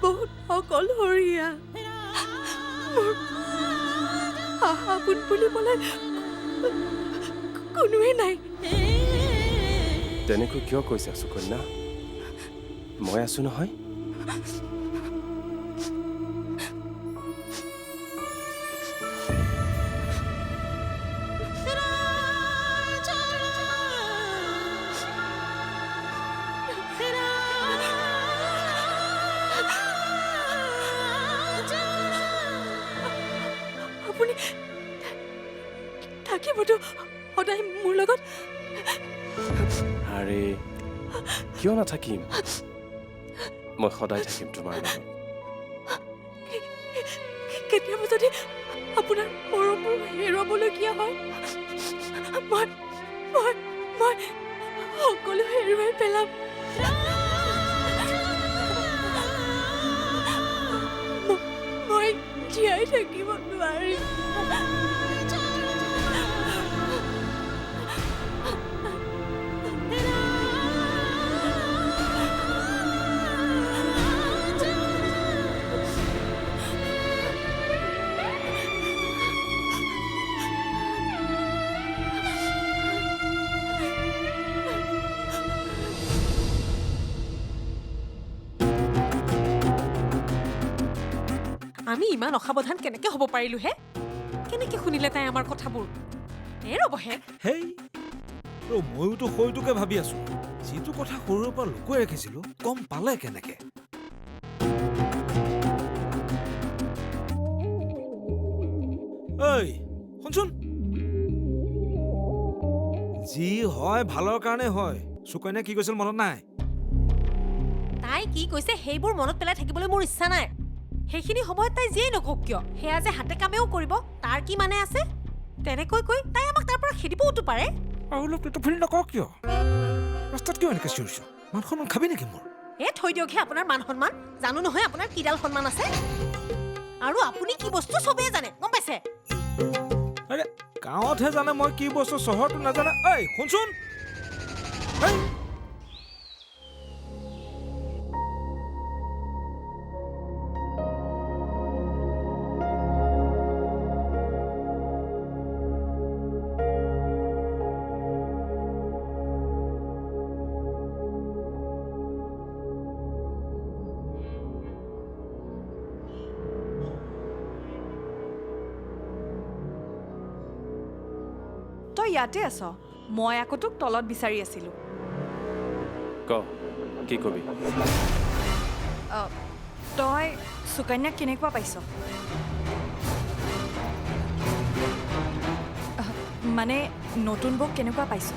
বহুত অকলশৰীয়া আপোন বুলিবলৈ কোনোৱে নাই তেনেকৈ কিয় কৈছা সুকন্যা মই আছো নহয় আপুনি থাকিবতো সদায় মোৰ লগত আৰে কিয় নাথাকিম মই সদায় থাকিম তোমাৰ লগত কেতিয়াবা যদি আপোনাৰ মৰমবোৰ হেৰুৱাবলগীয়া হয় মই মই মই সকলো হেৰুৱাই পেলাম মই জীয়াই থাকিব নোৱাৰিম আমি ইমান অসাৱধান কেনেকে হ'ব পাৰিলো হে কেনেকে শুনিলে তাই আমাৰ কথাবোৰ ৰ'বহে হেই ময়োতো সৰুটোকে ভাবি আছো যিটো কথা সৰুৰে পৰা লুকুৱাই ৰাখিছিলো গম পালে কেনেকে ঐ শুনচোন যি হয় ভালৰ কাৰণে হয় সুকন্যা কি কৈছিল মনত নাই তাই কি কৈছে সেইবোৰ মনত পেলাই থাকিবলৈ মোৰ ইচ্ছা নাই সেইখিনি সময়ত তাই যিয়েই নকওক কিয় সেয়া যে হাতে কামেও কৰিব তাৰ কি মানে আছে তেনেকৈ কৈ তাই আমাক তাৰ পৰা খেদিবওতো পাৰে আৰু অলপ ফুৰি নকওঁ কিয় ৰাস্তাত কিয় এনেকে চিঞৰিছ মান সন্মান খাবি নেকি মোৰ থৈ দিয়কহে আপোনাৰ মান সন্মান জানো নহয় আপোনাৰ কিডাল সন্মান আছে আৰু আপুনি কি বস্তু চবেই জানে গম পাইছে আৰে গাঁৱতহে জানে মই কি বস্তু চহৰটো নাজানে ঐ শুনচোন তই ইয়াতে আছ মই আকৌ তোক তলত বিচাৰি আছিলো ক কি কবি তই সুকন্যাক কেনেকুৱা পাইছ মানে নতুন বৌক কেনেকুৱা পাইছ